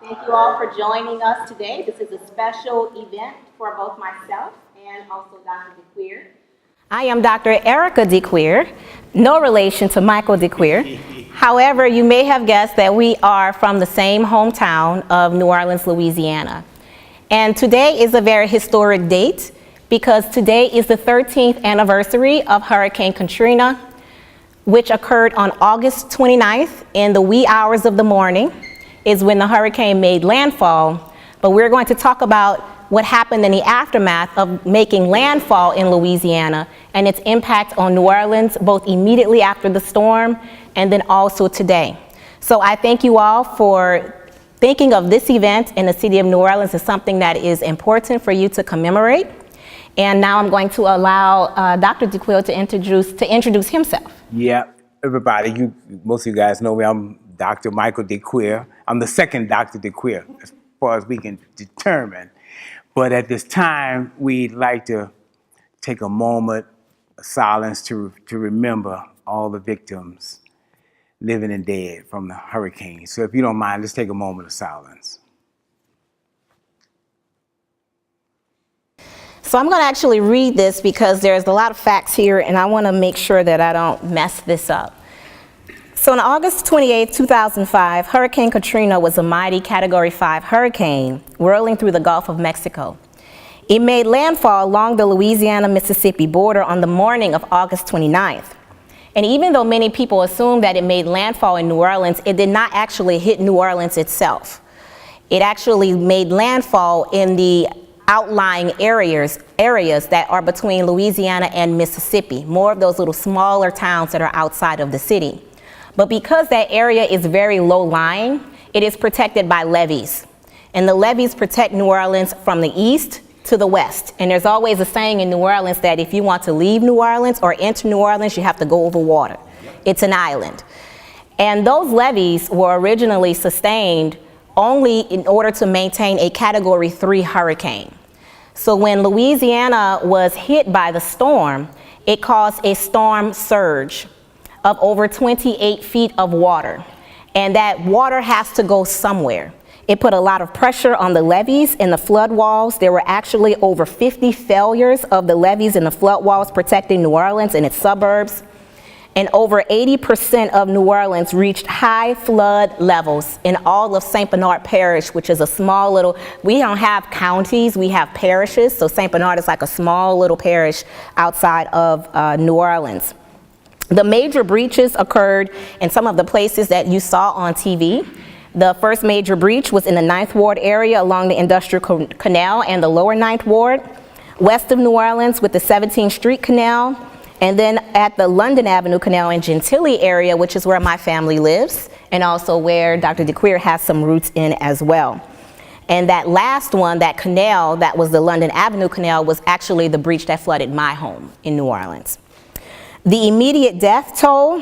Thank you all for joining us today. This is a special event for both myself and also Dr. Decuir. I am Dr. Erika Decuir, no relation to Michael Decuir. However, you may have guessed that we are from the same hometown of New Orleans, Louisiana. And today is a very historic date because today is the 13th anniversary of Hurricane Katrina, which occurred on August 29th in the wee hours of the morning is when the hurricane made landfall. But we're going to talk about what happened in the aftermath of making landfall in Louisiana and its impact on New Orleans, both immediately after the storm and then also today. So I thank you all for thinking of this event in the city of New Orleans as something that is important for you to commemorate. And now I'm going to allow Dr. Decuir to introduce himself. Yeah, everybody, most of you guys know me. I'm Dr. Michael Decuir. I'm the second Dr. Decuir, as far as we can determine. But at this time, we'd like to take a moment of silence to remember all the victims, living and dead, from the hurricane. So if you don't mind, let's take a moment of silence. So I'm going to actually read this because there's a lot of facts here and I want to make sure that I don't mess this up. So on August 28, 2005, Hurricane Katrina was a mighty Category 5 hurricane whirling through the Gulf of Mexico. It made landfall along the Louisiana-Mississippi border on the morning of August 29th. And even though many people assume that it made landfall in New Orleans, it did not actually hit New Orleans itself. It actually made landfall in the outlying areas that are between Louisiana and Mississippi, more of those little smaller towns that are outside of the city. But because that area is very low-lying, it is protected by levees. And the levees protect New Orleans from the east to the west. And there's always a saying in New Orleans that if you want to leave New Orleans or enter New Orleans, you have to go over water. It's an island. And those levees were originally sustained only in order to maintain a Category 3 hurricane. So when Louisiana was hit by the storm, it caused a storm surge of over 28 feet of water. And that water has to go somewhere. It put a lot of pressure on the levees and the flood walls. There were actually over 50 failures of the levees and the flood walls protecting New Orleans and its suburbs. And over 80% of New Orleans reached high flood levels in all of St. Bernard Parish, which is a small little, we don't have counties, we have parishes. So St. Bernard is like a small little parish outside of New Orleans. The major breaches occurred in some of the places that you saw on TV. The first major breach was in the 9th Ward area along the Industrial Canal and the lower 9th Ward, west of New Orleans with the 17th Street Canal, and then at the London Avenue Canal and Gentilly area, which is where my family lives, and also where Dr. Decuir has some roots in as well. And that last one, that canal, that was the London Avenue Canal, was actually the breach that flooded my home in New Orleans. The immediate death toll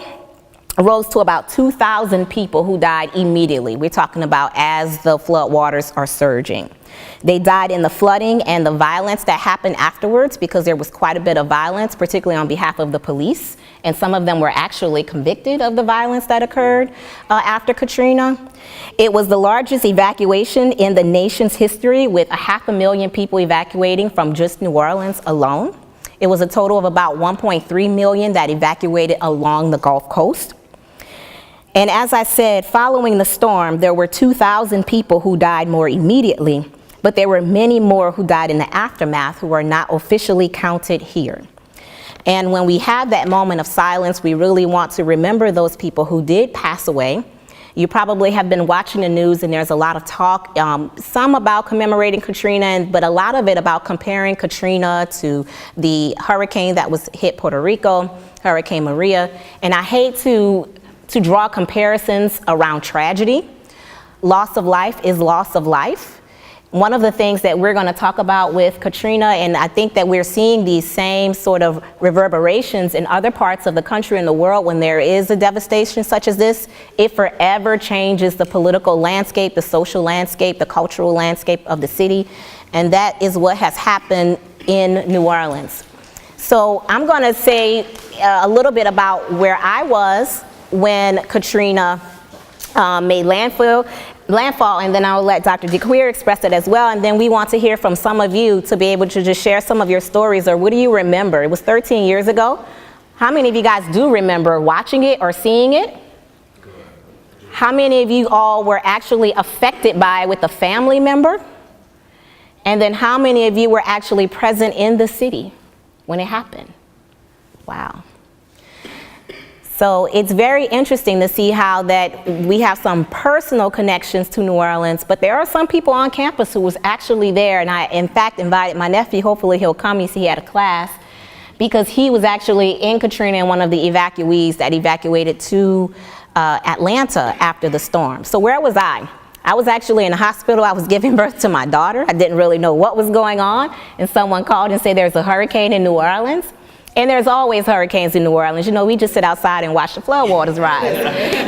rose to about 2,000 people who died immediately. We're talking about as the flood waters are surging. They died in the flooding and the violence that happened afterwards because there was quite a bit of violence, particularly on behalf of the police. And some of them were actually convicted of the violence that occurred after Katrina. It was the largest evacuation in the nation's history, with 500,000 people evacuating from just New Orleans alone. It was a total of about 1.3 million that evacuated along the Gulf Coast. And as I said, following the storm, there were 2,000 people who died more immediately, but there were many more who died in the aftermath who are not officially counted here. And when we have that moment of silence, we really want to remember those people who did pass away. You probably have been watching the news and there's a lot of talk, some about commemorating Katrina, but a lot of it about comparing Katrina to the hurricane that was hit Puerto Rico, Hurricane Maria. And I hate to draw comparisons around tragedy. Loss of life is loss of life. One of the things that we're going to talk about with Katrina, and I think that we're seeing these same sort of reverberations in other parts of the country and the world when there is a devastation such as this, it forever changes the political landscape, the social landscape, the cultural landscape of the city. And that is what has happened in New Orleans. So I'm going to say a little bit about where I was when Katrina made landfall. landfall, and then I'll let Dr. Decuir express it as well, and then we want to hear from some of you to be able to just share some of your stories, or what do you remember? It was 13 years ago. How many of you guys do remember watching it or seeing it? How many of you all were actually affected by it with a family member? And then how many of you were actually present in the city when it happened? Wow. So it's very interesting to see how that we have some personal connections to New Orleans, but there are some people on campus who was actually there, and I in fact invited my nephew. Hopefully he'll come. He had a class, because he was actually in Katrina and one of the evacuees that evacuated to Atlanta after the storm. So where was I? I was actually in a hospital. I was giving birth to my daughter. I didn't really know what was going on, and someone called and said there's a hurricane in New Orleans. And there's always hurricanes in New Orleans. You know, we just sit outside and watch the floodwaters rise.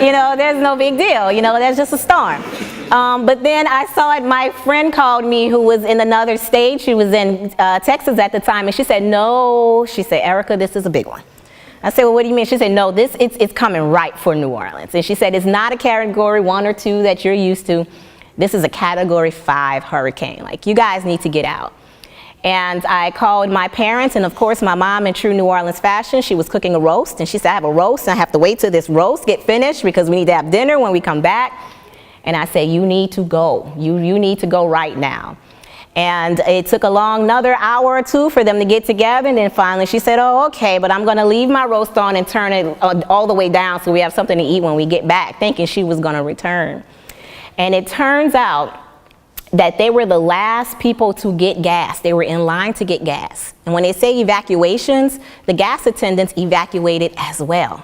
You know, there's no big deal. You know, that's just a storm. But then I saw it, my friend called me who was in another state. She was in Texas at the time, and she said, no. She said, Erika, this is a big one. I said, well, what do you mean? She said, no, it's coming right for New Orleans. And she said, it's not a category 1 or 2 that you're used to. This is a category 5 hurricane. Like, you guys need to get out. And I called my parents, and of course my mom, in true New Orleans fashion, she was cooking a roast, and she said, I have a roast, and I have to wait till this roast get finished because we need to have dinner when we come back. And I said, you need to go. You need to go right now. And it took another hour or 2 for them to get together, and then finally she said, oh, okay, but I'm gonna leave my roast on and turn it all the way down so we have something to eat when we get back, thinking she was gonna return. And it turns out that they were the last people to get gas. They were in line to get gas. And when they say evacuations, the gas attendants evacuated as well.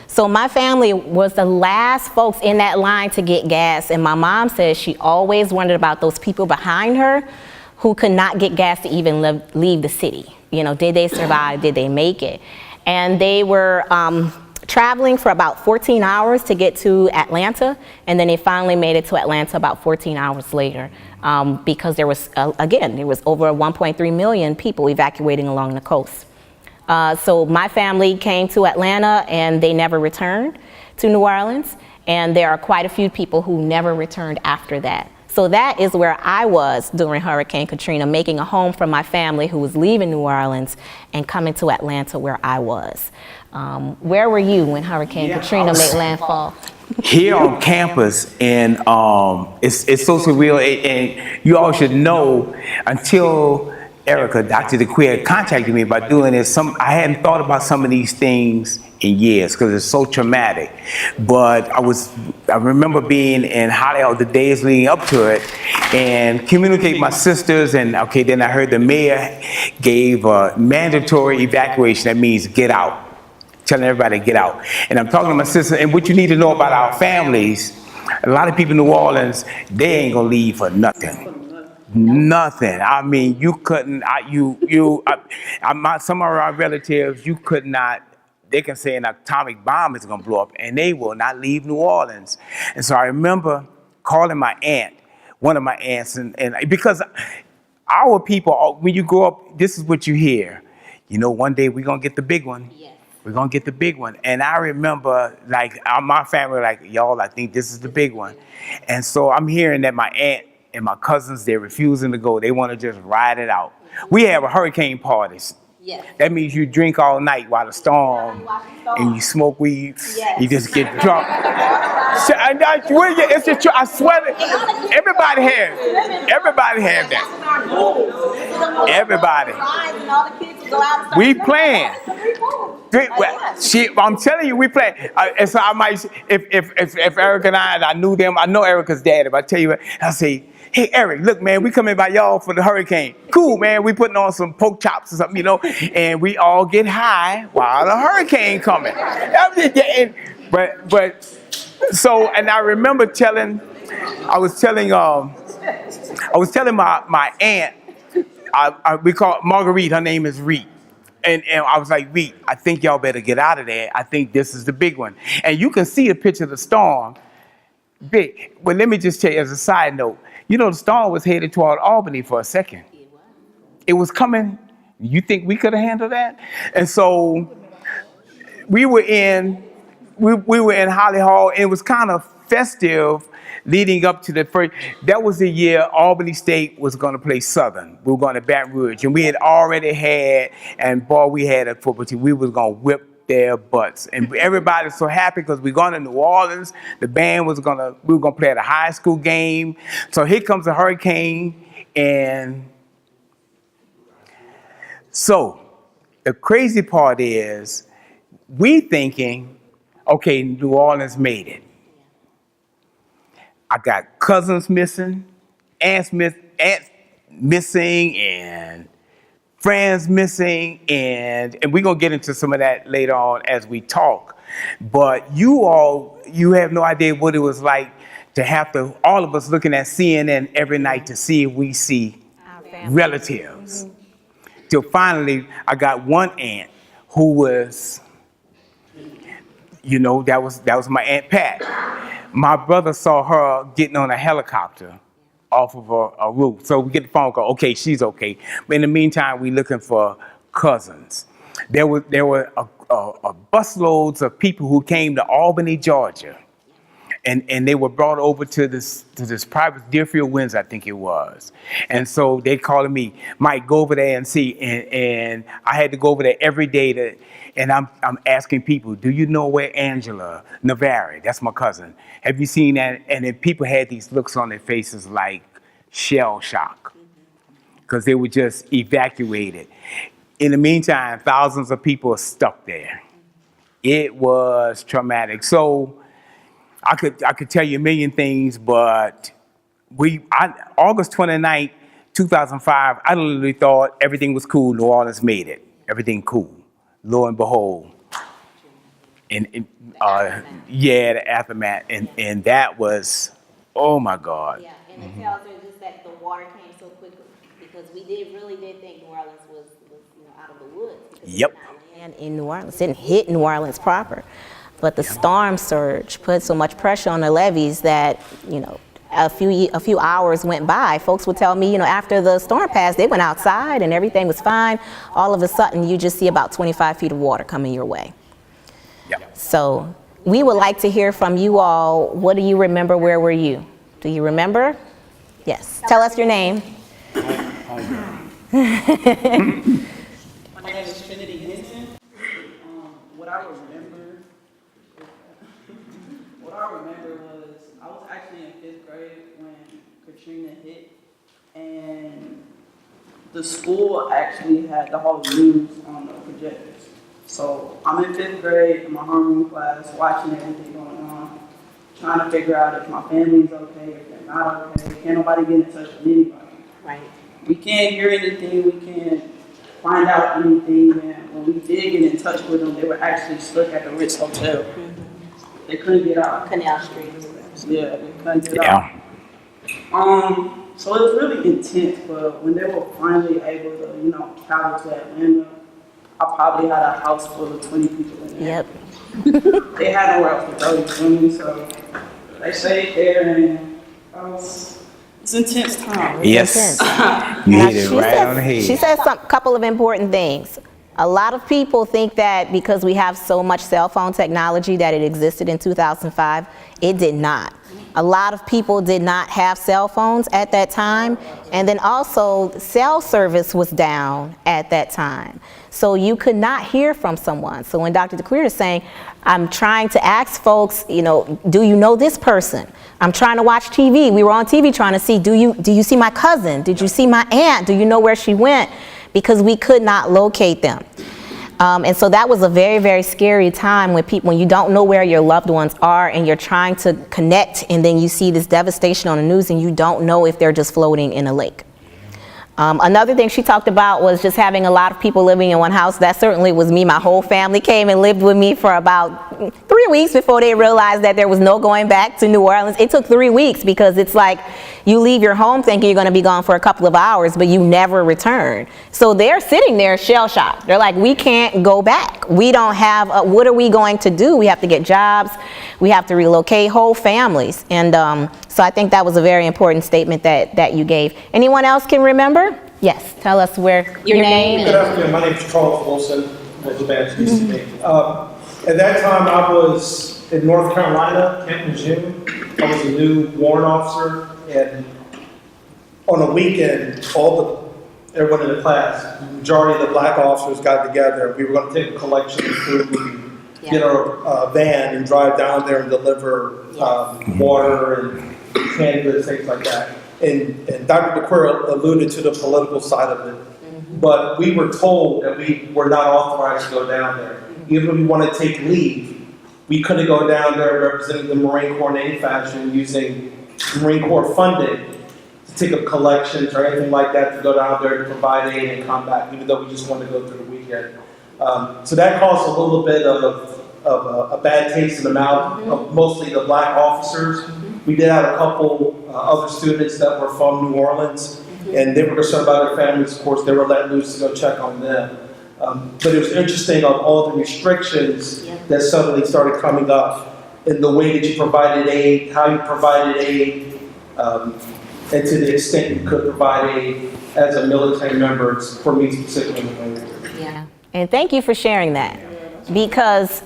So my family was the last folks in that line to get gas. And my mom says she always wondered about those people behind her who could not get gas to even leave the city. You know, did they survive? Did they make it? And they were traveling for about 14 hours to get to Atlanta, and then they finally made it to Atlanta about 14 hours later, because there was, again, there was over 1.3 million people evacuating along the coast. So my family came to Atlanta, and they never returned to New Orleans, and there are quite a few people who never returned after that. So that is where I was during Hurricane Katrina, making a home for my family who was leaving New Orleans and coming to Atlanta where I was. Where were you when Hurricane Katrina made landfall? Here on campus, and it's so surreal, and you all should know, until Erika, Dr. Decuir, contacted me about doing this, I hadn't thought about some of these things in years because it's so traumatic. But I remember being in Hollywood the days leading up to it and communicate with my sisters, and okay, then I heard the mayor gave a mandatory evacuation. That means get out. Telling everybody to get out. And I'm talking to my sister, and what you need to know about our families, a lot of people in New Orleans, they ain't gonna leave for nothing. Nothing. I mean, you couldn't, some of our relatives, you could not, they can say an atomic bomb is gonna blow up, and they will not leave New Orleans. And so I remember calling my aunt, one of my aunts, and because our people, when you grow up, this is what you hear. You know, one day we're gonna get the big one. Yes. We're gonna get the big one. And I remember, like, my family, like, y'all, I think this is the big one. And so I'm hearing that my aunt and my cousins, they're refusing to go. They wanna just ride it out. We have a hurricane parties. Yes. That means you drink all night while the storm, and you smoke weed. Yes. You just get drunk. It's just, I swear that everybody has that. Everybody. We plan. I'm telling you, we play. And so I might, if Erika and I knew them, I know Erika's dad. If I tell you, I'll say, hey, Eric, look, man, we coming by y'all for the hurricane. Cool, man, we putting on some pork chops or something, you know, and we all get high while the hurricane coming. And I remember I was telling my aunt, we call Marguerite, her name is Reed. And I was like, Reed, I think y'all better get out of there. I think this is the big one. And you can see a picture of the storm, big. But let me just tell you as a side note, you know, the storm was headed toward Albany for a second. It was coming. You think we could have handled that? And so we were in Holly Hall, and it was kind of festive leading up to the first, that was the year Albany State was going to play Southern. We were going to Baton Rouge, and we had already had, and boy, we had a football team. We was going to whip their butts, and everybody was so happy because we're going to New Orleans. The band we were going to play at a high school game. So here comes a hurricane, and so the crazy part is, we thinking, okay, New Orleans made it. I got cousins missing, aunts missing, and friends missing, and we're gonna get into some of that later on as we talk. But you have no idea what it was like to have to, all of us looking at CNN every night to see if we see relatives. Till finally, I got one aunt who was, that was my Aunt Pat. My brother saw her getting on a helicopter off of a roof. So we get the phone call, okay, she's okay. But in the meantime, we looking for cousins. There were a busloads of people who came to Albany, Georgia. And they were brought over to this private Deerfield Winds, I think it was. And so they calling me, Mike, go over there and see. And I had to go over there every day and I'm asking people, do you know where Angela Navarre, that's my cousin, have you seen that? And then people had these looks on their faces like shell shock, because they were just evacuated. In the meantime, thousands of people are stuck there. It was traumatic. So I could tell you a million things, but August 29th, 2005, I literally thought everything was cool. New Orleans made it. Everything cool. Lo and behold, the aftermath, and that was, oh my God. Yeah, and it tells her just that the water came so quickly, because we really did think New Orleans was out of the woods. Yep. And in New Orleans, it didn't hit New Orleans proper, but the storm surge put so much pressure on the levees that a few hours went by. Folks would tell me, after the storm passed, they went outside and everything was fine. All of a sudden, you just see about 25 feet of water coming your way. Yep. So we would like to hear from you all. What do you remember? Where were you? Do you remember? Yes. Tell us your name. My name is Trinity Hinton. What I remember was I was actually in 5th grade when Katrina hit, and the school actually had the whole news on the projectors. So I'm in 5th grade in my homeroom class, watching everything going on, trying to figure out if my family's okay, if they're not okay. Can't nobody get in touch with anybody. Right. We can't hear anything, we can't find out anything, and when we did get in touch with them, they were actually stuck at the Ritz Hotel. They couldn't get out. Canal Street. Yeah, they couldn't get out. So it was really intense, but when they were finally able to, travel to Atlanta, I probably had a house full of 20 people in there. Yep. They had nowhere else to go to me, so they stayed there, and it's intense time. Yes. Intense. You Now, hit it right on the head. She says a couple of important things. A lot of people think that because we have so much cell phone technology that it existed in 2005. It did not. A lot of people did not have cell phones at that time, and then also cell service was down at that time. So you could not hear from someone. So when Dr. Decuir is saying, I'm trying to ask folks, do you know this person? I'm trying to watch TV. We were on TV trying to see, do you see my cousin? Did you see my aunt? Do you know where she went? Because we could not locate them. And so that was a very, very scary time when you don't know where your loved ones are and you're trying to connect, and then you see this devastation on the news and you don't know if they're just floating in a lake. Another thing she talked about was just having a lot of people living in one house. That certainly was me. My whole family came and lived with me for about 3 weeks before they realized that there was no going back to New Orleans. It took 3 weeks because it's like you leave your home thinking you're going to be gone for a couple of hours, but you never return. So they're sitting there shell-shocked. They're like, we can't go back. We don't have, what are we going to do? We have to get jobs. We have to relocate whole families. And so I think that was a very important statement that you gave. Anyone else can remember? Yes, tell us your name. Good afternoon, my name is Charles Wilson, as the band used to be. At that time, I was in North Carolina, Canton, June, I was a new warrant officer, and on a weekend, everyone in the class, the majority of the black officers got together. We were going to take a collection of food, get our van and drive down there and deliver water and canned goods, things like that. And Dr. Decuir alluded to the political side of it. But we were told that we were not authorized to go down there. Even if we wanted to take leave, we couldn't go down there representing the Marine Corps in any fashion using Marine Corps funding to take up collections or anything like that to go down there to provide aid and come back, even though we just wanted to go through the weekend. So that caused a little bit of a bad taste in the mouth of mostly the black officers. We did have a couple other students that were from New Orleans, and they were concerned about their families. Of course, they were let loose to go check on them. But it was interesting of all the restrictions that suddenly started coming up in the way that you provided aid, how you provided aid, and to the extent you could provide aid as a military member for me specifically. Yeah, and thank you for sharing that, because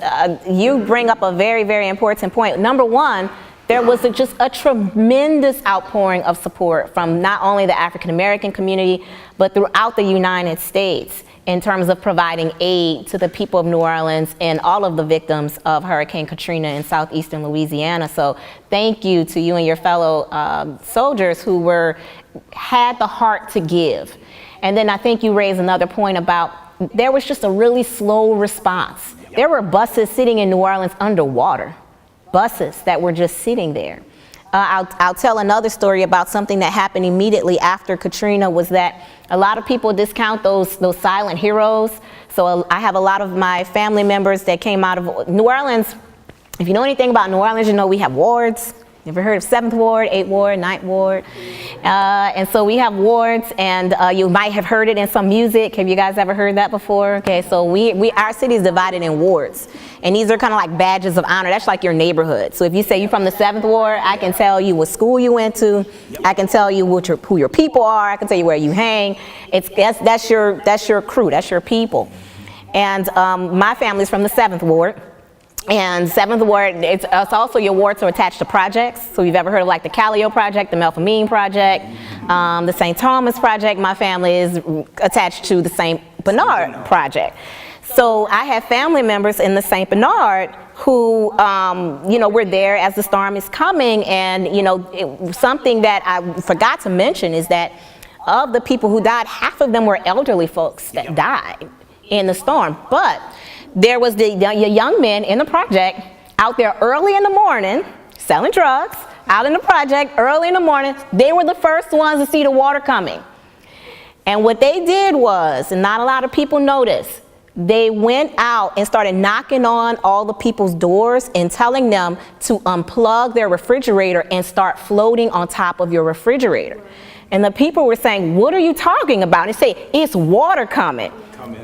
you bring up a very, very important point. Number one, there was just a tremendous outpouring of support from not only the African American community, but throughout the United States in terms of providing aid to the people of New Orleans and all of the victims of Hurricane Katrina in southeastern Louisiana. So thank you to you and your fellow soldiers who had the heart to give. And then I think you raised another point about there was just a really slow response. There were buses sitting in New Orleans underwater. Buses that were just sitting there. I'll tell another story about something that happened immediately after Katrina, was that a lot of people discount those silent heroes. So I have a lot of my family members that came out of New Orleans. If you know anything about New Orleans, you know we have wards. You ever heard of 7th Ward, 8th Ward, 9th Ward? And so we have wards, and you might have heard it in some music. Have you guys ever heard that before? Okay, so our city is divided in wards. And these are kind of like badges of honor. That's like your neighborhood. So if you say you're from the 7th Ward, I can tell you what school you went to. I can tell you who your people are. I can tell you where you hang. That's your crew. That's your people. And my family's from the 7th Ward. And 7th Ward, it's also your wards are attached to projects. So you've ever heard of like the Callio Project, the Melpomene Project, the St. Thomas Project. My family is attached to the St. Bernard Project. So I have family members in the St. Bernard who, were there as the storm is coming. And, something that I forgot to mention is that of the people who died, half of them were elderly folks that died in the storm. But there was the young men in the project out there early in the morning selling drugs, out in the project early in the morning. They were the first ones to see the water coming. And what they did was, and not a lot of people noticed, they went out and started knocking on all the people's doors and telling them to unplug their refrigerator and start floating on top of your refrigerator. And the people were saying, "What are you talking about?" And say, "It's water coming."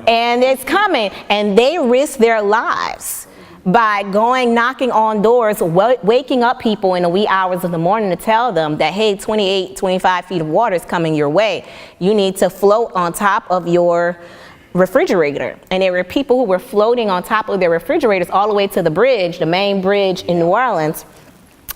And it's coming. And they risked their lives by knocking on doors, waking up people in the wee hours of the morning to tell them that, hey, 28, 25 feet of water is coming your way. You need to float on top of your refrigerator. And there were people who were floating on top of their refrigerators all the way to the bridge, the main bridge in New Orleans,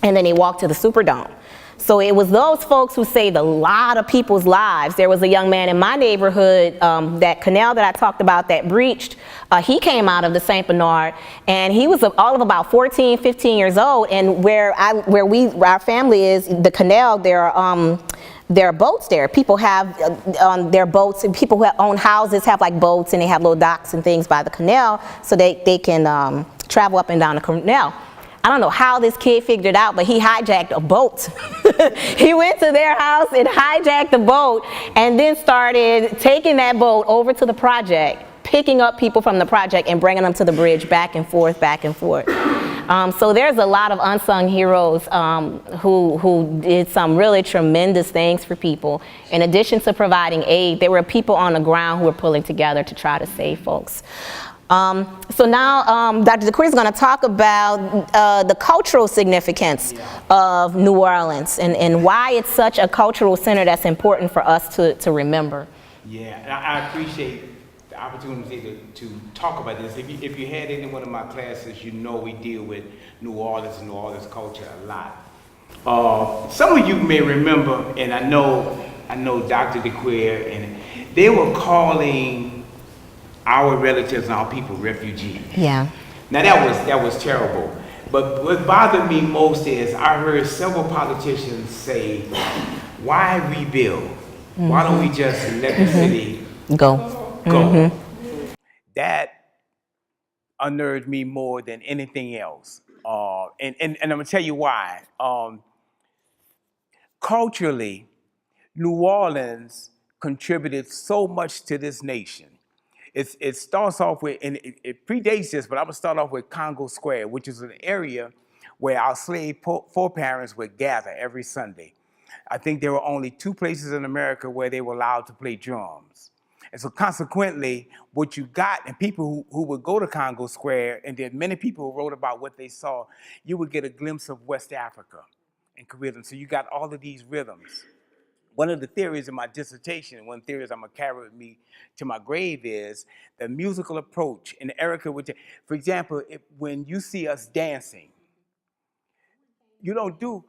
and then they walked to the Superdome. So it was those folks who saved a lot of people's lives. There was a young man in my neighborhood, that canal that I talked about that breached. He came out of the St. Bernard, and he was all of about 14, 15 years old. And where our family is, the canal, there are boats there. People have on their boats, and people who own houses have like boats, and they have little docks and things by the canal, so they can travel up and down the canal. I don't know how this kid figured it out, but he hijacked a boat. He went to their house and hijacked the boat, and then started taking that boat over to the project, picking up people from the project and bringing them to the bridge, back and forth, back and forth. So there's a lot of unsung heroes who did some really tremendous things for people. In addition to providing aid, there were people on the ground who were pulling together to try to save folks. So now Dr. Decuir is going to talk about the cultural significance of New Orleans and why it's such a cultural center that's important for us to remember. Yeah, I appreciate the opportunity to talk about this. If you had any one of my classes, you know we deal with New Orleans and New Orleans culture a lot. Some of you may remember, and I know Dr. Decuir, and they were calling our relatives and our people refugees. Yeah. Now that was terrible. But what bothered me most is I heard several politicians say, "Why rebuild? Why don't we just let the city Go. go?" That unnerved me more than anything else. And I'm gonna tell you why. Culturally, New Orleans contributed so much to this nation. It starts off with, and it predates this, but I'm gonna start off with Congo Square, which is an area where our slave foreparents would gather every Sunday. I think there were only 2 places in America where they were allowed to play drums. And so consequently, what you got, and people who would go to Congo Square, and then many people who wrote about what they saw, you would get a glimpse of West Africa and Caribbean. So you got all of these rhythms. One of the theories in my dissertation, one theory I'm gonna carry with me to my grave, is the musical approach. And Erika would, for example, when you see us dancing, you don't do,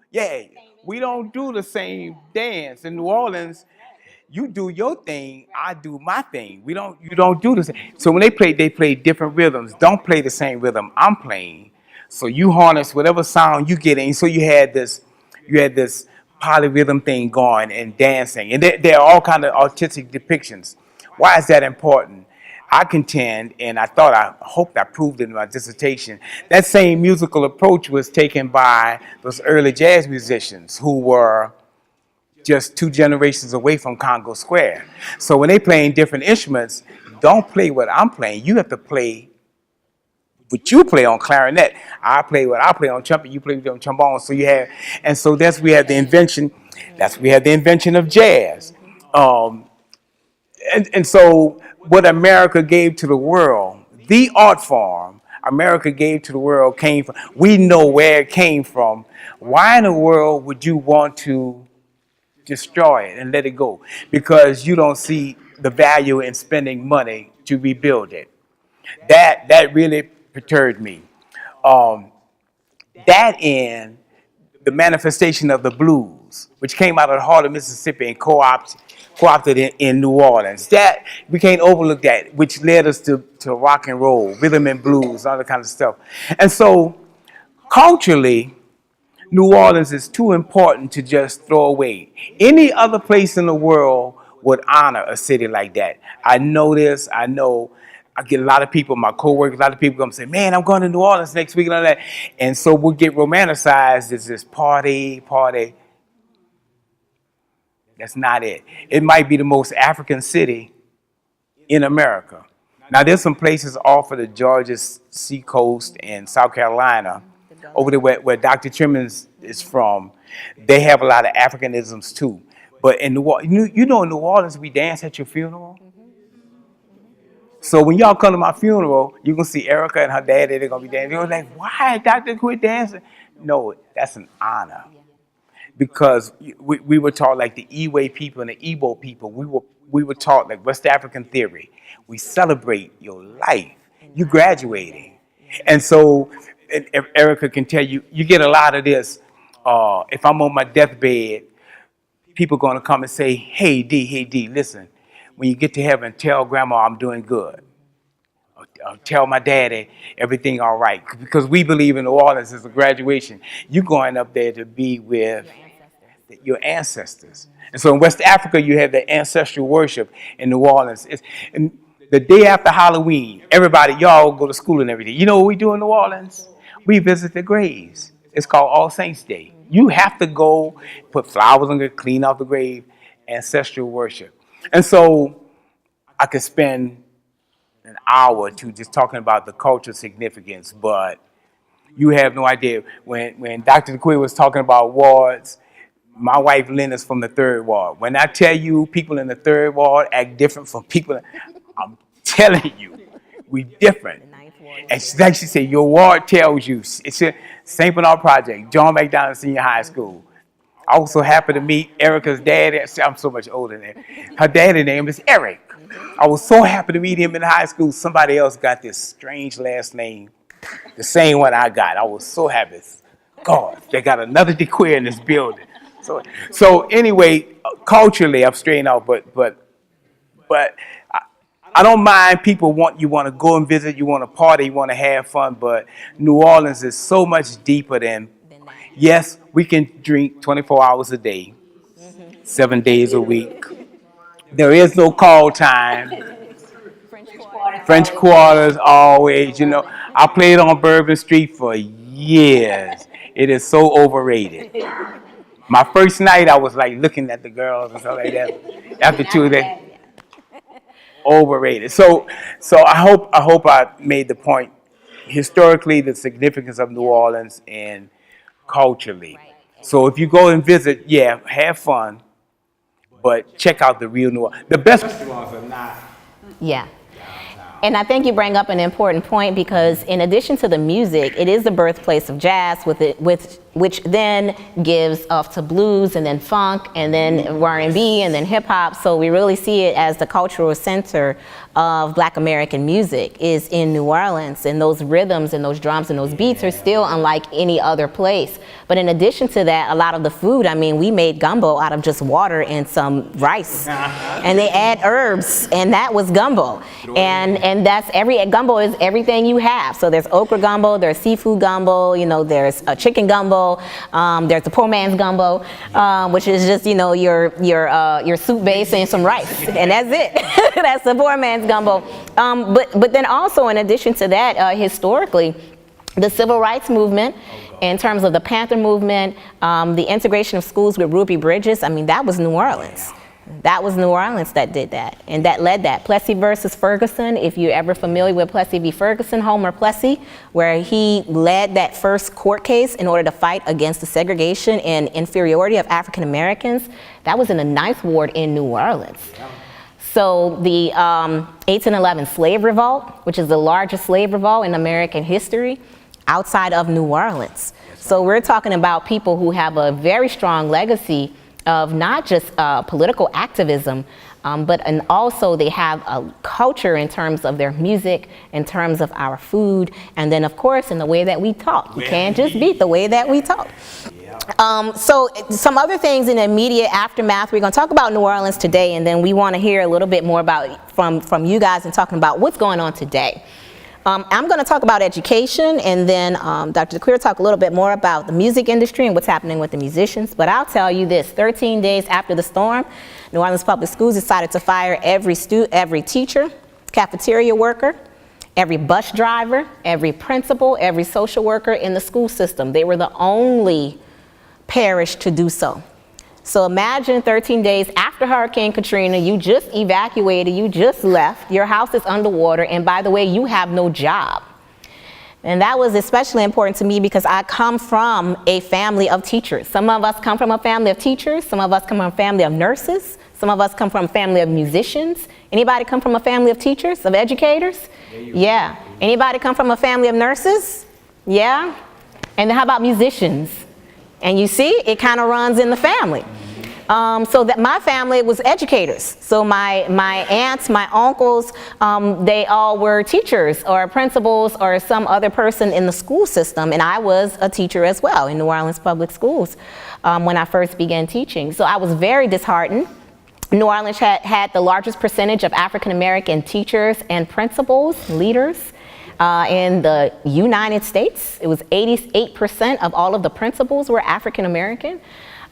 we don't do the same dance. In New Orleans, you do your thing, I do my thing. You don't do the same. So when they play different rhythms. Don't play the same rhythm I'm playing. So you harness whatever sound you get in. So you had this polyrhythm thing going and dancing. And there are all kind of artistic depictions. Why is that important? I contend, and I hoped I proved it in my dissertation, that same musical approach was taken by those early jazz musicians who were just 2 generations away from Congo Square. So when they playing different instruments, don't play what I'm playing. You have to play what you play on clarinet. I play what I play on trumpet. You play on trombone. So and so we have the invention of jazz. And so what America gave to the world, the art form America gave to the world came from, we know where it came from. Why in the world would you want to destroy it and let it go? Because you don't see the value in spending money to rebuild it. That really perturbed me. That and the manifestation of the blues, which came out of the heart of Mississippi and co-opted in New Orleans. That, we can't overlook that, which led us to rock and roll, rhythm and blues, all that kind of stuff. And so culturally, New Orleans is too important to just throw away. Any other place in the world would honor a city like that. I know this. I get a lot of people, my coworkers, a lot of people come say, "Man, I'm going to New Orleans next week," and all that. And so we'll get romanticized as this party. That's not it. It might be the most African city in America. Now, there's some places off of the Georgia seacoast and South Carolina, over there where Dr. Trimmons is from. They have a lot of Africanisms too. But in New Orleans, in New Orleans, we dance at your funeral. So when y'all come to my funeral, you're going to see Erika and her daddy, they're going to be dancing. You're like, "Why, Dr. Quit dancing?" No, that's an honor. Because we were taught, like the Ewe people and the Igbo people, we were taught like West African theory. We celebrate your life. You graduating. And so, if Erika can tell you, you get a lot of this. If I'm on my deathbed, people going to come and say, hey D, listen, when you get to heaven, tell grandma I'm doing good. Or tell my daddy everything all right. Because we believe in New Orleans as a graduation. You're going up there to be with your ancestors. And so in West Africa, you have the ancestral worship in New Orleans. And the day after Halloween, everybody, y'all go to school and everything. You know what we do in New Orleans? We visit the graves. It's called All Saints Day. You have to go, put flowers on it, clean out the grave, ancestral worship. And so I could spend an hour or two just talking about the cultural significance, but you have no idea. When Dr. Decuir was talking about wards, my wife Lynn is from the 3rd ward. When I tell you people in the 3rd ward act different from people, I'm telling you, we different. And like she said, your ward tells you. It's a St. Bernard Project, John McDonald Senior High School. I also happened to meet Erika's daddy. I'm so much older than her. Her daddy's name is Eric. I was so happy to meet him in high school. Somebody else got this strange last name, the same one I got. I was so happy. God, they got another Decuir in this building. So anyway, culturally, I'm straying out, but I don't mind people you want to go and visit, you want to party, you want to have fun, but New Orleans is so much deeper than, yes, we can drink 24 hours a day, 7 days a week. There is no call time. French Quarters always, I played on Bourbon Street for years. It is so overrated. My first night, I was like looking at the girls and stuff like that. After 2 days, overrated. So I hope I made the point. Historically, the significance of New Orleans and culturally. So if you go and visit, yeah, have fun, but check out the real New Orleans. The best restaurants are not. Yeah. And I think you bring up an important point because in addition to the music, it is the birthplace of jazz, which then gives off to blues and then funk and then R&B and then hip hop. So we really see it as the cultural center of Black American music is in New Orleans, and those rhythms and those drums and those beats are still unlike any other place. But in addition to that, a lot of the food, I mean, we made gumbo out of just water and some rice, and they add herbs, and that was gumbo. And that's gumbo is everything you have. So there's okra gumbo, there's seafood gumbo, there's a chicken gumbo, there's the poor man's gumbo, which is just your soup base and some rice, and that's it. That's the poor man's gumbo. But then also in addition to that, historically, the civil rights movement, in terms of the Panther movement, the integration of schools with Ruby Bridges, I mean, that was New Orleans. That was New Orleans that did that, and that led that. Plessy versus Ferguson, if you're ever familiar with Plessy v. Ferguson, Homer Plessy, where he led that first court case in order to fight against the segregation and inferiority of African Americans, that was in the 9th Ward in New Orleans. So the 1811 slave revolt, which is the largest slave revolt in American history, outside of New Orleans. So we're talking about people who have a very strong legacy of not just political activism, and also they have a culture in terms of their music, in terms of our food, and then of course in the way that we talk. You can't just beat the way that we talk. So some other things in the immediate aftermath, we're going to talk about New Orleans today, and then we want to hear a little bit more about from you guys and talking about what's going on today. I'm going to talk about education, and then Dr. Decuir talk a little bit more about the music industry and what's happening with the musicians. But I'll tell you this, 13 days after the storm, New Orleans Public Schools decided to fire every teacher, cafeteria worker, every bus driver, every principal, every social worker in the school system. They were the only parish to do so. So imagine 13 days after Hurricane Katrina, you just evacuated, you just left, your house is underwater, and by the way, you have no job. And that was especially important to me because I come from a family of teachers. Some of us come from a family of teachers, some of us come from a family of nurses, some of us come from a family of musicians. Anybody come from a family of teachers, of educators? Yeah. Anybody come from a family of nurses? Yeah. And then how about musicians? And you see, it kind of runs in the family. So that my family was educators. So my aunts, my uncles, they all were teachers or principals or some other person in the school system. And I was a teacher as well in New Orleans Public Schools when I first began teaching. So I was very disheartened. New Orleans had the largest percentage of African American teachers and principals, leaders. In the United States, it was 88% of all of the principals were African American.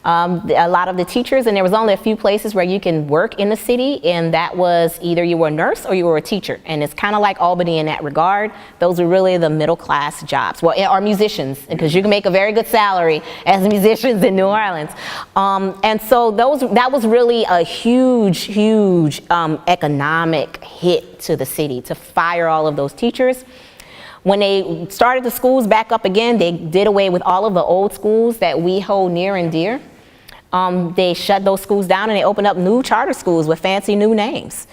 A lot of the teachers, and there was only a few places where you can work in the city, and that was either you were a nurse or you were a teacher. And it's kind of like Albany in that regard. Those are really the middle class jobs, well, or musicians, because you can make a very good salary as musicians in New Orleans. And so that was really a huge economic hit to the city to fire all of those teachers. When they started the schools back up again, they did away with all of the old schools that we hold near and dear. They shut those schools down and they opened up new charter schools with fancy new names.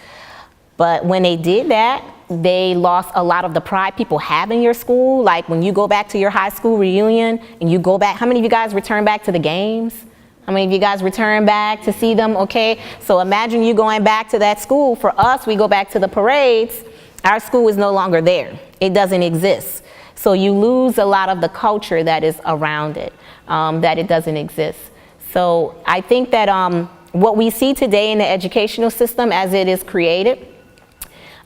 But when they did that, they lost a lot of the pride people have in your school. Like when you go back to your high school reunion and you go back, how many of you guys return back to the games? How many of you guys return back to see them? Okay, so imagine you going back to that school. For us, we go back to the parades. Our school is no longer there. It doesn't exist. So you lose a lot of the culture that is around it, that it doesn't exist. So I think that what we see today in the educational system as it is created,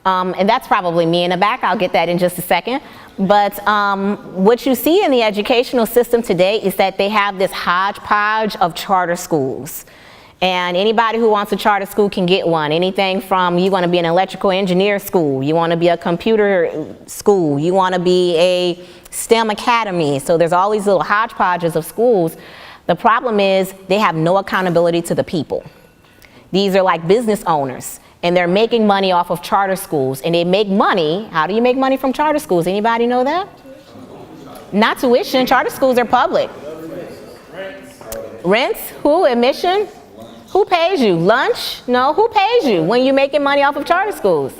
and that's probably me in the back, I'll get that in just a second, but what you see in the educational system today is that they have this hodgepodge of charter schools. And anybody who wants a charter school can get one. Anything from you want to be an electrical engineer school, you want to be a computer school, you want to be a STEM academy. So there's all these little hodgepodges of schools. The problem is they have no accountability to the people. These are like business owners, and they're making money off of charter schools. And they make money. How do you make money from charter schools? Anybody know that? Not tuition. Charter schools are public. Rents? Who? Admission? Who pays you? Lunch? No, who pays you when you're making money off of charter schools?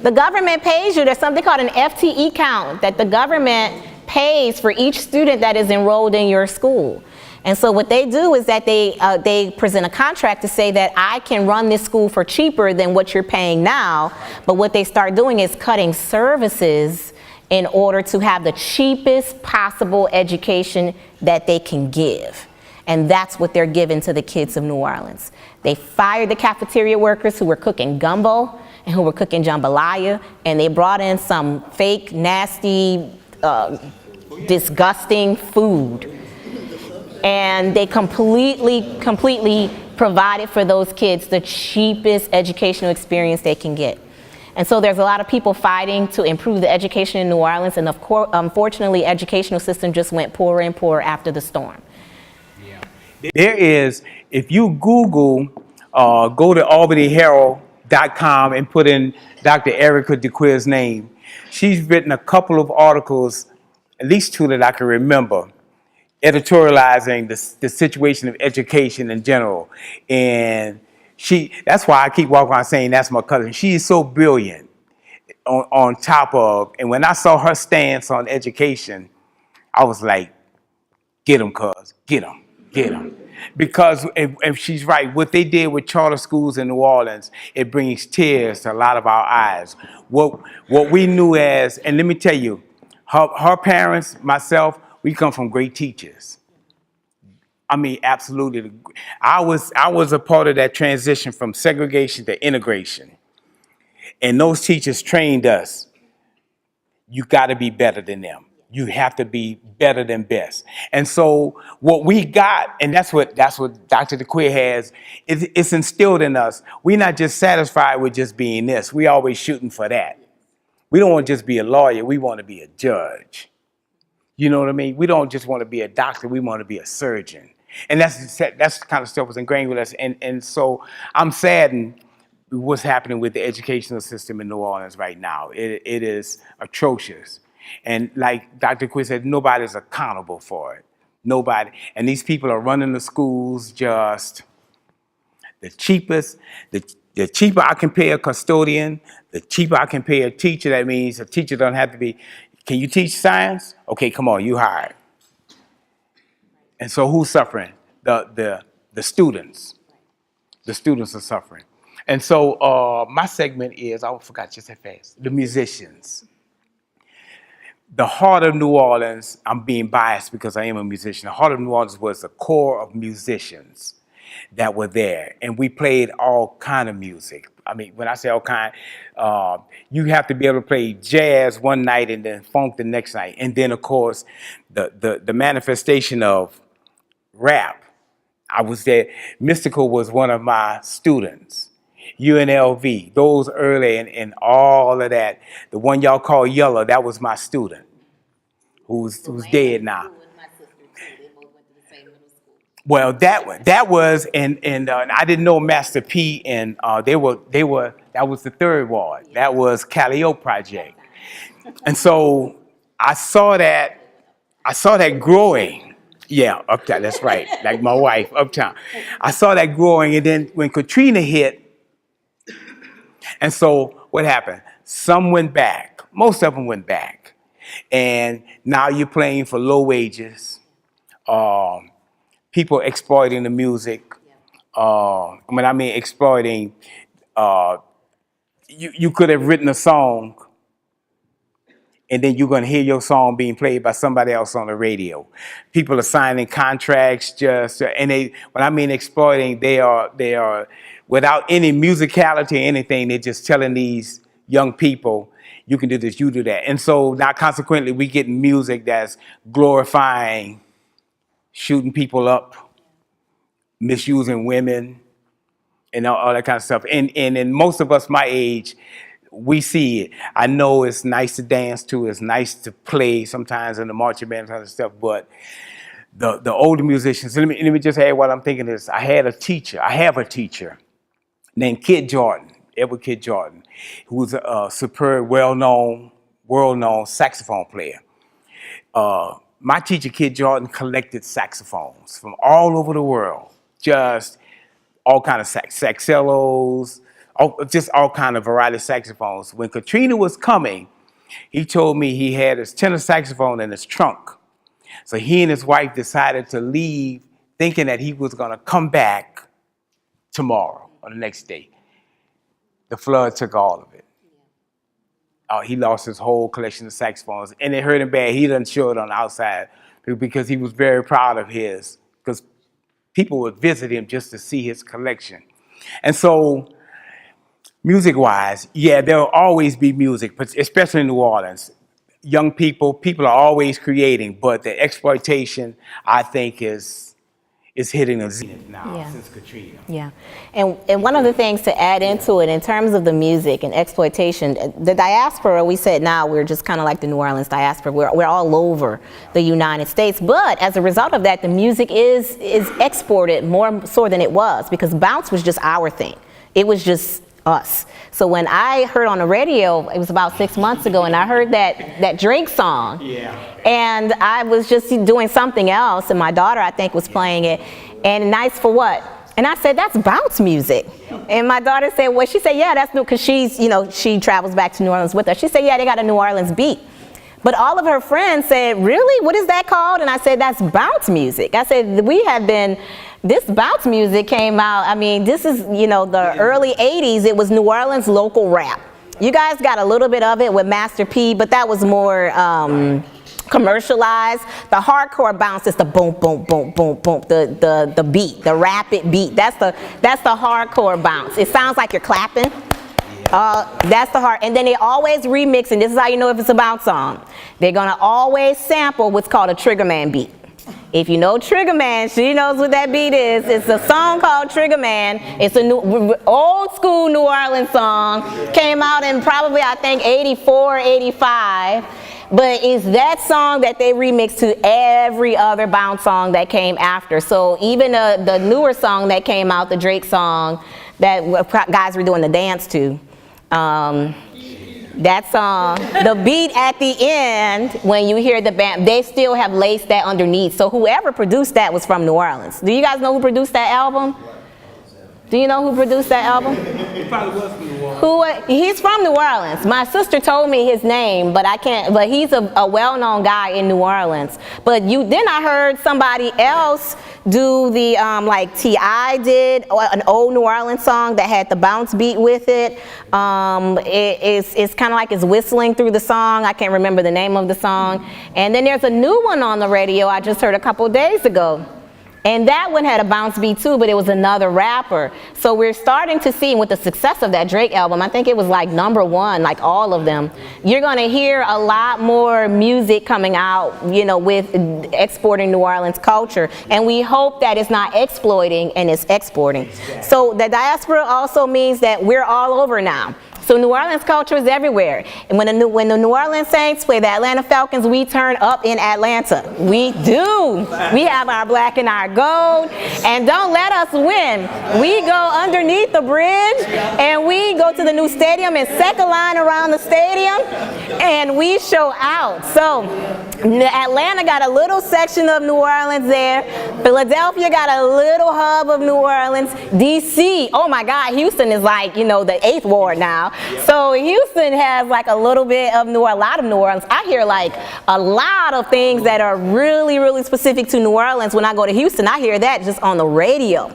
The government pays you. There's something called an FTE count that the government pays for each student that is enrolled in your school. And so what they do is that they present a contract to say that I can run this school for cheaper than what you're paying now. But what they start doing is cutting services in order to have the cheapest possible education that they can give. And that's what they're giving to the kids of New Orleans. They fired the cafeteria workers who were cooking gumbo and who were cooking jambalaya, and they brought in some fake, nasty, disgusting food. And they completely provided for those kids the cheapest educational experience they can get. And so there's a lot of people fighting to improve the education in New Orleans, and of course, unfortunately, educational system just went poorer and poorer after the storm. There is, if you Google, go to albanyherald.com and put in Dr. Erika Decuir's name. She's written a couple of articles, at least two that I can remember, editorializing the situation of education in general. And that's why I keep walking around saying that's my cousin. She is so brilliant on top of, and when I saw her stance on education, I was like, get them, cuz, get them. Get them. Because if she's right, what they did with charter schools in New Orleans, it brings tears to a lot of our eyes. What we knew as, and let me tell you, her parents, myself, we come from great teachers. I mean, absolutely. I was a part of that transition from segregation to integration. And those teachers trained us. You got to be better than them. You have to be better than best. And so what we got, and that's what Dr. Decuir has, it's instilled in us. We're not just satisfied with just being this. We always shooting for that. We don't want to just be a lawyer. We want to be a judge. You know what I mean? We don't just want to be a doctor. We want to be a surgeon. And that's the kind of stuff was ingrained with us. And so I'm saddened what's happening with the educational system in New Orleans right now. It is atrocious. And like Dr. Decuir said, nobody's accountable for it. Nobody. And these people are running the schools just the cheapest. The cheaper I can pay a custodian, the cheaper I can pay a teacher. That means a teacher don't have to be, can you teach science? Okay, come on, you hired. And so who's suffering? The students. The students are suffering. And so my segment is, I forgot just that fast, the musicians. The heart of New Orleans, I'm being biased because I am a musician. The heart of New Orleans was the core of musicians that were there. And we played all kind of music. I mean, when I say all kind, you have to be able to play jazz one night and then funk the next night. And then, of course, the manifestation of rap. I was there. Mystical was one of my students. UNLV, those early and all of that. The one y'all call Yellow, that was my student, who's dead now. Well, that was, and I didn't know Master P, and they were that was the third ward. That was Calliope Project, and so I saw that growing. Yeah, uptown. That's right. Like my wife, uptown. I saw that growing, and then when Katrina hit. And so what happened? Some went back. Most of them went back. And now you're playing for low wages. People exploiting the music. When I mean exploiting, you could have written a song and then you're going to hear your song being played by somebody else on the radio. People are signing contracts and when I mean exploiting, they are without any musicality or anything, they're just telling these young people, you can do this, you do that. And so now consequently, we get music that's glorifying shooting people up, misusing women, and all that kind of stuff. And in most of us my age, we see it. I know it's nice to dance to, it's nice to play sometimes in the marching band and kind of stuff, but the older musicians, let me just add what I'm thinking is, I have a teacher named Kid Jordan, Edward Kid Jordan, who's a superb, world-known saxophone player. My teacher, Kid Jordan, collected saxophones from all over the world, just all kind of saxellos, just all kind of variety of saxophones. When Katrina was coming, he told me he had his tenor saxophone in his trunk. So he and his wife decided to leave thinking that he was gonna come back tomorrow or the next day. The flood took all of it. He lost his whole collection of saxophones, and it hurt him bad. He didn't show it on the outside because he was very proud of his, because people would visit him just to see his collection. And so, music-wise, yeah, there'll always be music, but especially in New Orleans. Young people are always creating, but the exploitation, I think, is hitting a zenith now since Katrina. Yeah, and one of the things to add into it in terms of the music and exploitation, the diaspora, we said now we're just kind of like the New Orleans diaspora. We're all over the United States, but as a result of that, the music is exported more so than it was, because bounce was just our thing. It was just us. So when I heard on the radio, it was about 6 months ago, and I heard that Drake song, and I was just doing something else, and my daughter, I think, was playing it, and Nice for What? And I said, that's bounce music. And my daughter said, well, she said, yeah, that's new, because she travels back to New Orleans with us. She said, yeah, they got a New Orleans beat. But all of her friends said, really? What is that called? And I said, that's bounce music. I said, this bounce music came out, I mean, this is, the early 80s, it was New Orleans local rap. You guys got a little bit of it with Master P, but that was more commercialized. The hardcore bounce is the boom, boom, boom, boom, boom, the beat, the rapid beat. That's the hardcore bounce. It sounds like you're clapping. That's the hard, and then they always remix, and this is how you know if it's a bounce song. They're gonna always sample what's called a Trigger Man beat. If you know Trigger Man, she knows what that beat is. It's a song called Trigger Man. It's a old school New Orleans song. Came out in probably, I think, 84, 85. But it's that song that they remixed to every other bounce song that came after. So even the newer song that came out, the Drake song that guys were doing the dance to, that song, the beat at the end, when you hear the band, they still have laced that underneath. So whoever produced that was from New Orleans. Do you guys know who produced that album? Do you know who produced that album? He probably was from New Orleans. He's from New Orleans. My sister told me his name, but I can't. But he's a well-known guy in New Orleans. But then I heard somebody else do the like T.I. did an old New Orleans song that had the bounce beat with it. It's kind of like it's whistling through the song. I can't remember the name of the song. And then there's a new one on the radio I just heard a couple days ago. And that one had a bounce beat too, but it was another rapper. So we're starting to see, with the success of that Drake album, I think it was like #1, like all of them, you're gonna hear a lot more music coming out, with exporting New Orleans culture. And we hope that it's not exploiting and it's exporting. So the diaspora also means that we're all over now. So New Orleans culture is everywhere. And when the New Orleans Saints play the Atlanta Falcons, we turn up in Atlanta. We do. We have our black and our gold. And don't let us win. We go underneath the bridge, and we go to the new stadium and second line around the stadium, and we show out. So Atlanta got a little section of New Orleans there. Philadelphia got a little hub of New Orleans. DC, oh my God, Houston is like, the 8th ward now. So Houston has like a little bit of a lot of New Orleans. I hear like a lot of things that are really, really specific to New Orleans. When I go to Houston, I hear that just on the radio.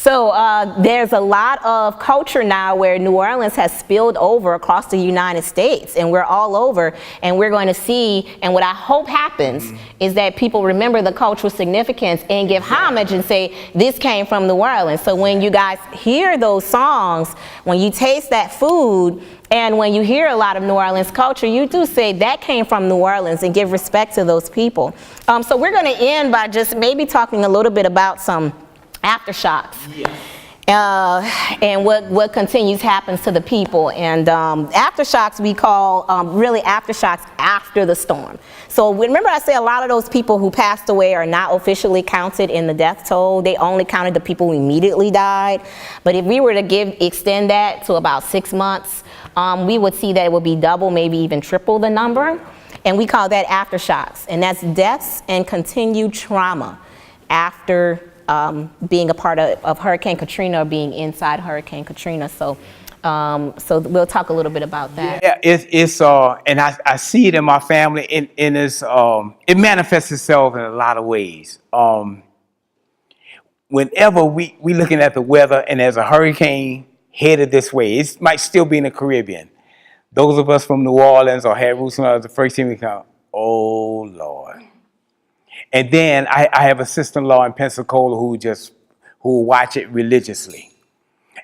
So there's a lot of culture now where New Orleans has spilled over across the United States, and we're all over, and we're going to see, and what I hope happens is that people remember the cultural significance and give homage and say, this came from New Orleans. So when you guys hear those songs, when you taste that food, and when you hear a lot of New Orleans culture, you do say that came from New Orleans and give respect to those people. So we're going to end by just maybe talking a little bit about some aftershocks. And what continues happens to the people. And aftershocks we call really aftershocks after the storm. So remember I say a lot of those people who passed away are not officially counted in the death toll. They only counted the people who immediately died. But if we were to extend that to about 6 months, we would see that it would be double, maybe even triple the number. And we call that aftershocks. And that's deaths and continued trauma after being a part of Hurricane Katrina or being inside Hurricane Katrina. So we'll talk a little bit about that. Yeah, it's and I see it in my family, and it's it manifests itself in a lot of ways. Whenever we looking at the weather and there's a hurricane headed this way, it might still be in the Caribbean. Those of us from New Orleans or had roots in the first thing we come, oh Lord. And then I have a sister-in-law in Pensacola who watch it religiously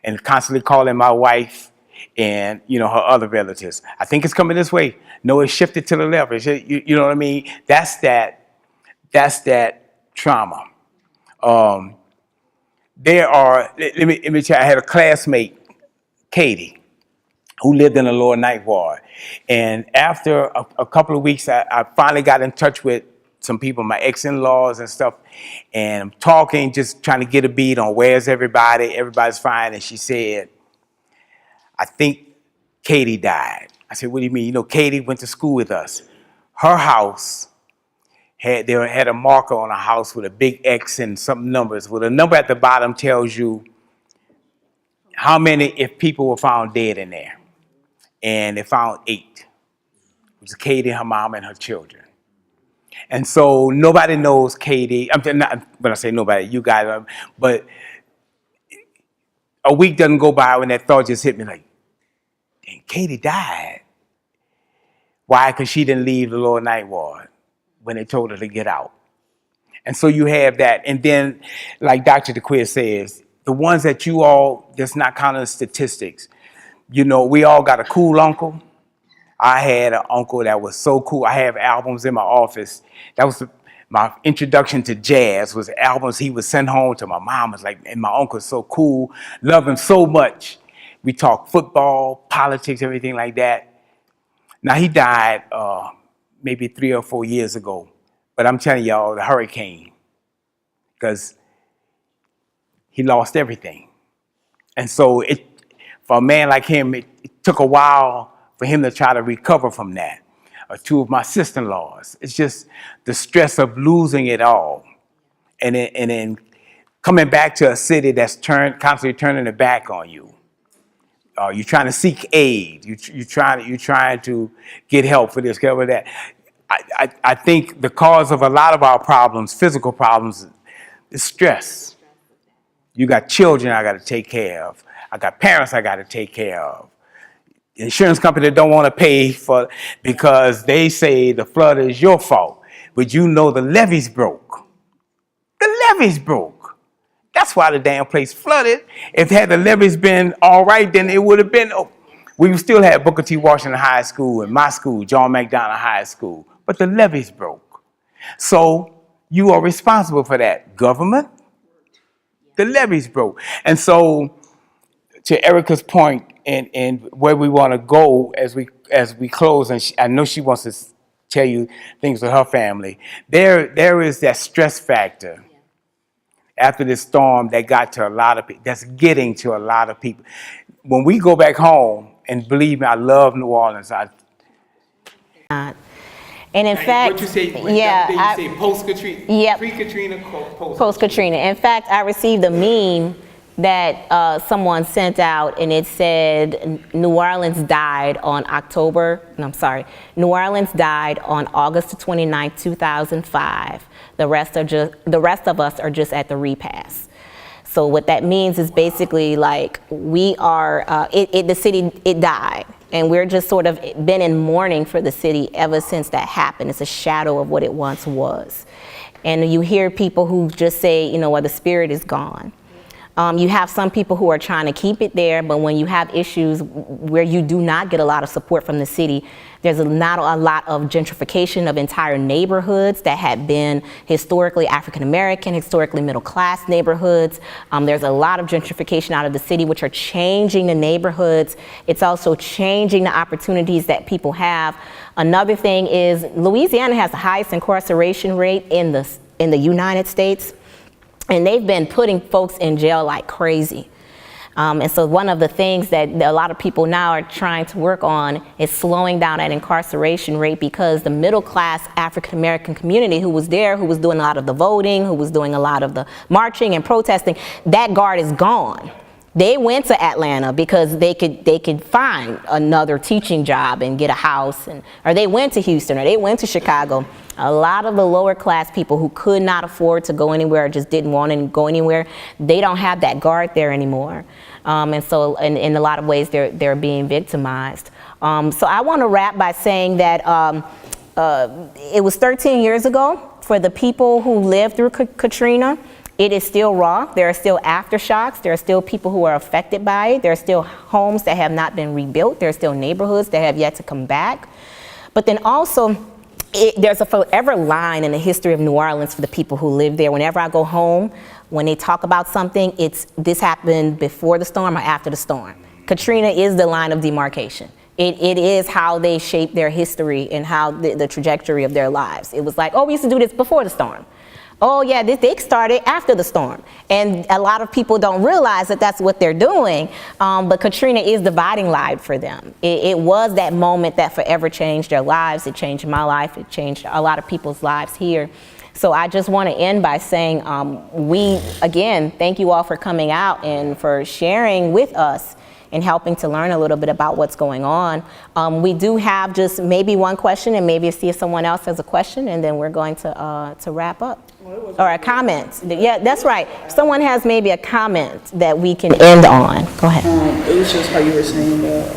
and constantly calling my wife and, her other relatives. I think it's coming this way. No, it's shifted to the left. You know what I mean? That's that trauma. Let me tell you, I had a classmate, Katie, who lived in the lower ninth ward. And after a couple of weeks, I finally got in touch with some people, my ex-in-laws and stuff, and I'm talking, just trying to get a beat on where's everybody, everybody's fine, and she said, I think Katie died. I said, what do you mean? Katie went to school with us. Her house had a marker on a house with a big X and some numbers. Well, the number at the bottom tells you how many, if people were found dead in there. And they found 8. It was Katie, her mom, and her children. And so nobody knows Katie. Not when I say nobody, you guys, but a week doesn't go by when that thought just hit me like, dang, Katie died. Why? Because she didn't leave the lower ninth ward when they told her to get out. And so you have that. And then, like Dr. Decuir says, the ones that you all, that's not counting statistics, we all got a cool uncle. I had an uncle that was so cool. I have albums in my office. That was my introduction to jazz, was albums he would send home to my mom. And my uncle was so cool, loved him so much. We talked football, politics, everything like that. Now he died maybe 3 or 4 years ago. But I'm telling y'all, the hurricane, because he lost everything. And so for a man like him, it took a while for him to try to recover from that. 2 of my sister-in-laws. It's just the stress of losing it all. And then coming back to a city that's constantly turning their back on you. You're trying to seek aid. You're trying to get help for this, get for that. I think the cause of a lot of our problems, physical problems, is stress. You got children I got to take care of. I got parents I got to take care of. Insurance company don't want to pay for because they say the flood is your fault, but the levees broke. The levees broke. That's why the damn place flooded. If the levees been all right, then it would have been. We still had Booker T. Washington High School and my school, John McDonough High School, but the levees broke. So you are responsible for that, government. The levees broke, and so to Erika's point. And where we want to go as we close, and I know she wants to tell you things with her family. There is that stress factor after this storm that got to a lot of people. That's getting to a lot of people. When we go back home, and believe me, I love New Orleans. And in fact, what you say? Yeah, you say post-Katrina. Yep. Pre-Katrina, post-Katrina. Post-Katrina. In fact, I received a meme that someone sent out, and it said New Orleans died on New Orleans died on August 29, 2005. The rest of us are just at the repast. So what that means is basically like we are, the city, it died. And we're just sort of been in mourning for the city ever since that happened. It's a shadow of what it once was. And you hear people who just say, you know what, the spirit is gone. You have some people who are trying to keep it there, but when you have issues where you do not get a lot of support from the city, there's not a lot of gentrification of entire neighborhoods that had been historically African American, historically middle class neighborhoods. There's a lot of gentrification out of the city, which are changing the neighborhoods. It's also changing the opportunities that people have. Another thing is Louisiana has the highest incarceration rate in the United States. And they've been putting folks in jail like crazy. And so one of the things that a lot of people now are trying to work on is slowing down that incarceration rate, because the middle class African American community who was there, who was doing a lot of the voting, who was doing a lot of the marching and protesting, that guard is gone. They went to Atlanta because they could find another teaching job and get a house, or they went to Houston, or they went to Chicago. A lot of the lower class people who could not afford to go anywhere or just didn't want to go anywhere, they don't have that guard there anymore. And so in a lot of ways, they're being victimized. So I want to wrap by saying that it was 13 years ago for the people who lived through Katrina. It is still raw. There are still aftershocks. There are still people who are affected by it. There are still homes that have not been rebuilt. There are still neighborhoods that have yet to come back. But then also, there's a forever line in the history of New Orleans for the people who live there. Whenever I go home, when they talk about something, it's this happened before the storm or after the storm. Katrina is the line of demarcation. It is how they shape their history and how the trajectory of their lives. It was like, oh, we used to do this before the storm. Oh yeah, they started after the storm. And a lot of people don't realize that that's what they're doing, but Katrina is the dividing line for them. It was that moment that forever changed their lives. It changed my life. It changed a lot of people's lives here. So I just want to end by saying, again, thank you all for coming out and for sharing with us and helping to learn a little bit about what's going on. We do have just maybe one question, and maybe see if someone else has a question, and then we're going to wrap up. Or a comment. Yeah, that's right. If someone has maybe a comment that we can end on. Go ahead. It was just how you were saying that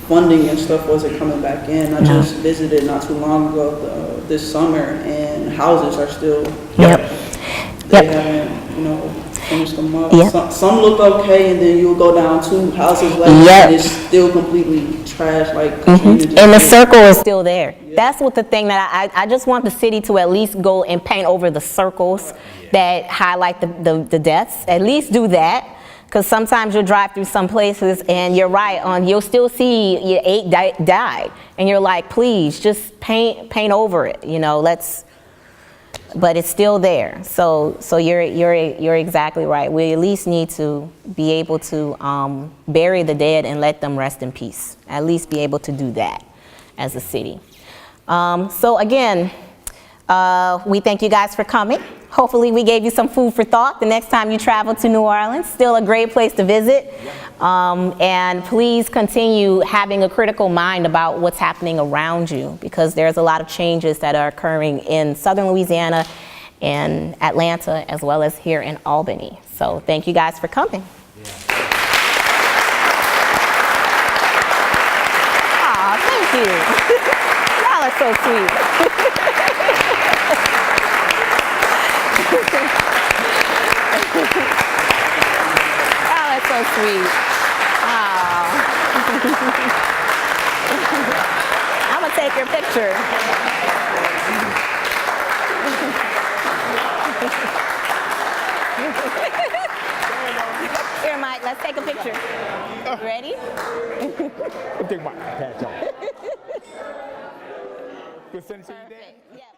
funding and stuff wasn't coming back in. I just visited not too long ago this summer, and houses are still. They haven't, finished them up. Some look okay, and then you'll go down 2 houses later, and it's still completely trashed. And the circle is still there. That's what the thing that I just want the city to at least go and paint over the circles that highlight the deaths. At least do that. Because sometimes you'll drive through some places and you're right, you'll still see 8 died. And you're like, please, just paint over it, but it's still there. So you're exactly right. We at least need to be able to bury the dead and let them rest in peace. At least be able to do that as a city. So again, we thank you guys for coming. Hopefully we gave you some food for thought the next time you travel to New Orleans. Still a great place to visit. And please continue having a critical mind about what's happening around you, because there's a lot of changes that are occurring in Southern Louisiana and Atlanta, as well as here in Albany. So thank you guys for coming. Aw, thank you. Y'all are so sweet. Oh, that's so sweet. Oh. I'm gonna take your picture. Here, Mike, let's take a picture. Ready? I'll take my patch off. Good send it to you, Dan? Yeah.